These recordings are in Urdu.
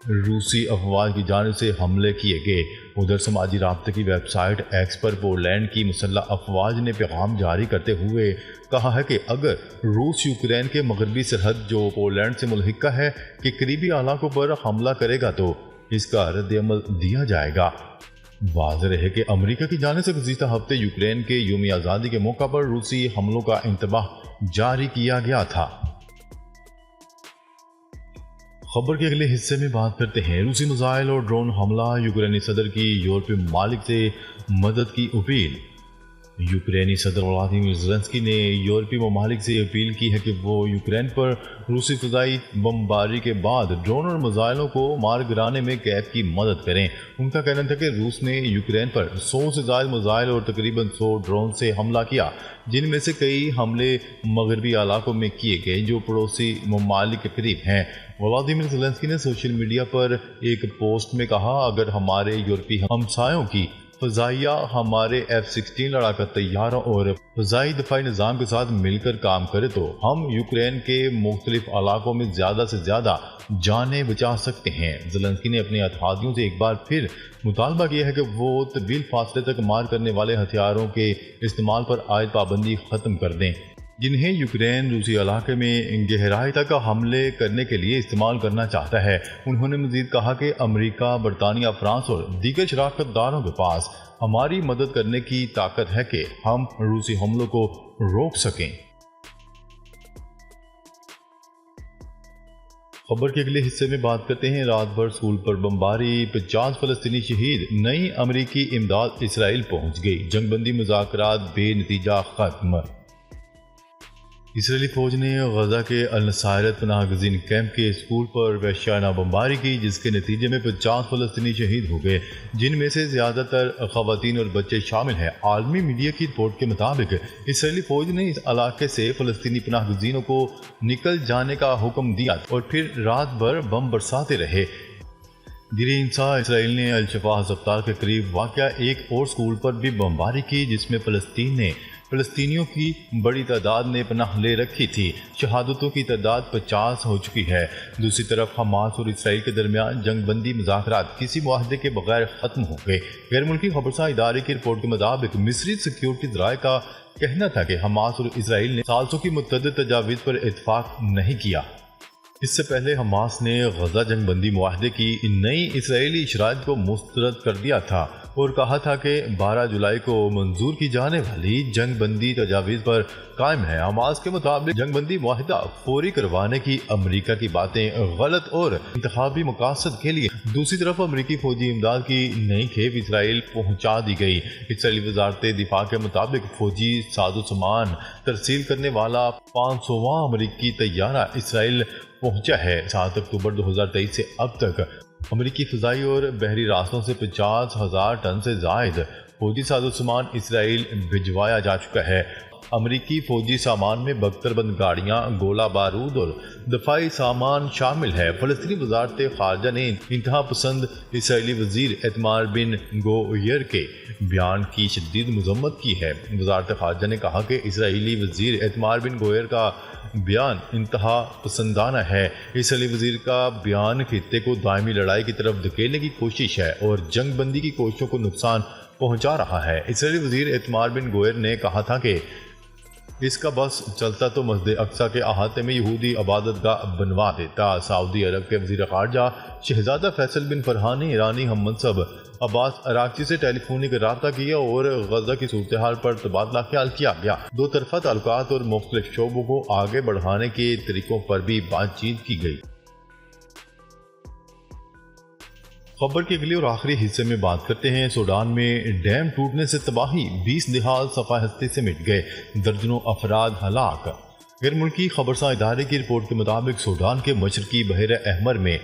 روسی افواج کی جانب سے حملے کیے گئے۔ ادھر سماجی رابطے کی ویب سائٹ ایکس پر پولینڈ کی مسلح افواج نے پیغام جاری کرتے ہوئے کہا ہے کہ اگر روس یوکرین کے مغربی سرحد جو پولینڈ سے ملحقہ ہے کہ قریبی علاقوں پر حملہ کرے گا تو اس کا رد عمل دیا جائے گا۔ واضح ہے کہ امریکہ کی جانب سے گزشتہ ہفتے یوکرین کے یوم آزادی کے موقع پر روسی حملوں کا انتباہ جاری کیا گیا تھا۔ خبر کے اگلے حصے میں بات کرتے ہیں روسی میزائل اور ڈرون حملہ، یوکرینی صدر کی یورپی ممالک سے مدد کی اپیل۔ یوکرینی صدر ولادیمیر زیلنسکی نے یورپی ممالک سے اپیل کی ہے کہ وہ یوکرین پر روسی فضائی بمباری کے بعد ڈرون اور میزائلوں کو مار گرانے میں کیف کی مدد کریں۔ ان کا کہنا تھا کہ روس نے یوکرین پر 100 سے زائد میزائل اور تقریباً 100 ڈرون سے حملہ کیا، جن میں سے کئی حملے مغربی علاقوں میں کیے گئے جو پڑوسی ممالک کے قریب ہیں۔ ولادیمیر زیلنسکی نے سوشل میڈیا پر ایک پوسٹ میں کہا، اگر ہمارے یورپی ہمسایوں کی فضائیہ ہمارے F-16 لڑاکا طیاروں اور فضائی دفاعی نظام کے ساتھ مل کر کام کرے تو ہم یوکرین کے مختلف علاقوں میں زیادہ سے زیادہ جانیں بچا سکتے ہیں۔ زیلنسکی نے اپنے اتحادیوں سے ایک بار پھر مطالبہ کیا ہے کہ وہ طویل فاصلے تک مار کرنے والے ہتھیاروں کے استعمال پر عائد پابندی ختم کر دیں، جنہیں یوکرین روسی علاقے میں گہرائی تک حملے کرنے کے لیے استعمال کرنا چاہتا ہے۔ انہوں نے مزید کہا کہ امریکہ، برطانیہ، فرانس اور دیگر شراکت داروں کے پاس ہماری مدد کرنے کی طاقت ہے کہ ہم روسی حملوں کو روک سکیں۔ خبر کے اگلے حصے میں بات کرتے ہیں رات بھر اسکول پر بمباری، 50 فلسطینی شہید، نئی امریکی امداد اسرائیل پہنچ گئی، جنگ بندی مذاکرات بے نتیجہ ختم۔ اسرائیلی فوج نے غزہ کے النصائرت پناہ گزین کیمپ کے اسکول پر وحشیانہ بمباری کی، جس کے نتیجے میں 50 فلسطینی شہید ہو گئے، جن میں سے زیادہ تر خواتین اور بچے شامل ہیں۔ عالمی میڈیا کی رپورٹ کے مطابق اسرائیلی فوج نے اس علاقے سے فلسطینی پناہ گزینوں کو نکل جانے کا حکم دیا اور پھر رات بھر بم برساتے رہے۔ دیرِ انصاف اسرائیل نے الشفا ہسپتال کے قریب واقع ایک اور اسکول پر بھی بمباری کی، جس میں فلسطینیوں کی بڑی تعداد نے پناہ لے رکھی تھی۔ شہادتوں کی تعداد 50 ہو چکی ہے۔ دوسری طرف حماس اور اسرائیل کے درمیان جنگ بندی مذاکرات کسی معاہدے کے بغیر ختم ہو گئے۔ غیر ملکی خبرساں ادارے کی رپورٹ کے مطابق مصری سیکیورٹی ذرائع کا کہنا تھا کہ حماس اور اسرائیل نے سالسوں کی متعدد تجاویز پر اتفاق نہیں کیا۔ اس سے پہلے حماس نے غزہ جنگ بندی معاہدے کی نئی اسرائیلی شرائط کو مسترد کر دیا تھا اور کہا تھا کہ 12 جولائی کو منظور کی جانے والی جنگ بندی تجاویز پر قائم ہے۔ حماس کے مطابق جنگ بندی معاہدہ فوری کروانے کی امریکہ کی باتیں غلط اور انتخابی مقاصد کے لیے۔ دوسری طرف امریکی فوجی امداد کی نئی کھیپ اسرائیل پہنچا دی گئی۔ اسرائیلی وزارت دفاع کے مطابق فوجی ساز و سامان ترسیل کرنے والا 500واں امریکی طیارہ اسرائیل پہنچا ہے۔ 7 اکتوبر 2023 سے اب تک امریکی فضائی اور بحری راستوں سے 50,000 ٹن سے زائد فوجی ساز و سامان اسرائیل بھجوایا جا چکا ہے۔ امریکی فوجی سامان میں بختر بند گاڑیاں، گولہ بارود اور دفاعی سامان شامل ہے۔ فلسطینی وزارت خارجہ نے انتہا پسند اسرائیلی وزیر ایتمار بن گوئر کے بیان کی شدید مذمت کی ہے۔ وزارت خارجہ نے کہا کہ اسرائیلی وزیر ایتمار بن گوئر کا بیان انتہا پسندانہ ہے۔ اسرائیلی وزیر کا بیان خطے کو دائمی لڑائی کی طرف دھکیلنے کی کوشش ہے اور جنگ بندی کی کوششوں کو نقصان پہنچا رہا ہے۔ اسرائیلی وزیر ایتمار بن گوئر نے کہا تھا کہ اس کا بس چلتا تو مسجد اقصی کے احاطے میں یہودی عبادت گاہ بنوا دیتا۔ سعودی عرب کے وزیر خارجہ شہزادہ فیصل بن فرحان نے ایرانی ہم منصب عباس اراغچی سے ٹیلی فونک رابطہ کیا اور غزہ کی صورتحال پر تبادلہ خیال کیا گیا۔ دو طرفہ تعلقات اور مختلف شعبوں کو آگے بڑھانے کے طریقوں پر بھی بات چیت کی گئی۔ خبر کے اگلے اور آخری حصے میں بات کرتے ہیں سوڈان میں ڈیم ٹوٹنے سے تباہی، 20 نہال صفحہ ہستی سے مٹ گئے، درجنوں افراد ہلاک۔ غیر ملکی خبرساں ادارے کی رپورٹ کے مطابق سوڈان کے مشرقی بحیرہ احمر میں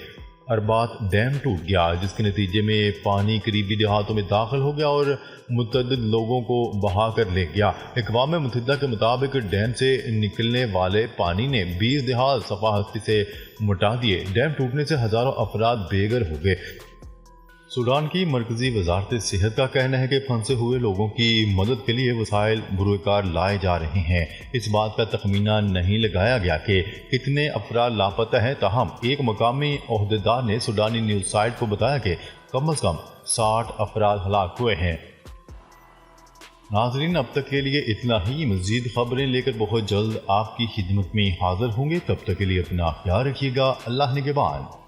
اربات ڈیم ٹوٹ گیا، جس کے نتیجے میں پانی قریبی دیہاتوں میں داخل ہو گیا اور متعدد لوگوں کو بہا کر لے گیا۔ اقوام متحدہ کے مطابق ڈیم سے نکلنے والے پانی نے 20 نہال صفحہ ہستی سے مٹا دیے۔ ڈیم ٹوٹنے سے ہزاروں افراد بے گھر ہو گئے۔ سوڈان کی مرکزی وزارت صحت کا کہنا ہے کہ پھنسے ہوئے لوگوں کی مدد کے لیے وسائل بروئے کار لائے جا رہے ہیں۔ اس بات کا تخمینہ نہیں لگایا گیا کہ کتنے افراد لاپتہ ہیں، تاہم ایک مقامی عہدیدار نے سوڈانی نیوز سائٹ کو بتایا کہ کم از کم 60 افراد ہلاک ہوئے ہیں۔ ناظرین، اب تک کے لیے اتنا ہی۔ مزید خبریں لے کر بہت جلد آپ کی خدمت میں حاضر ہوں گے۔ تب تک کے لیے اپنا خیال رکھیے گا۔ اللہ نگہبان۔